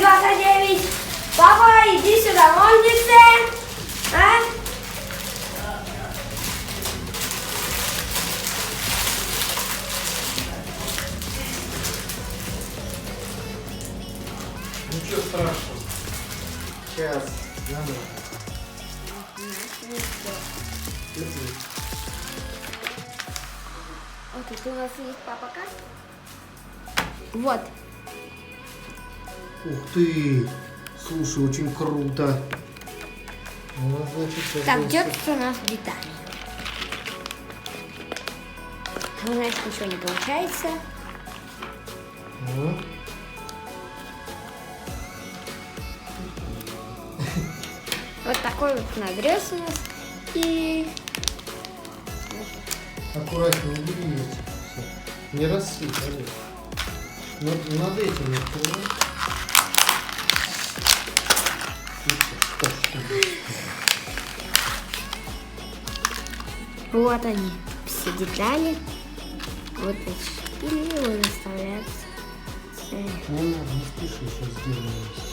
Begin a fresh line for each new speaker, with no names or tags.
МиГ-29. Папа, иди сюда, ножницы. А?
Ничего страшного. Сейчас. Надо.
Вот тут у нас есть папа как? Вот.
Ух ты! Слушай, очень круто. Ну, значит,
Так, где тут у нас детали? Ну, знаешь, ничего не получается.
Ну.
Вот такой вот надрез у нас. И...
Аккуратнее бери эти. Все. Не рассыпь, Олег. Над этим открывай.
Вот они, все детали. Вот эти шпили, вот заставляются.
Не надо, не спеши, сейчас сделаем.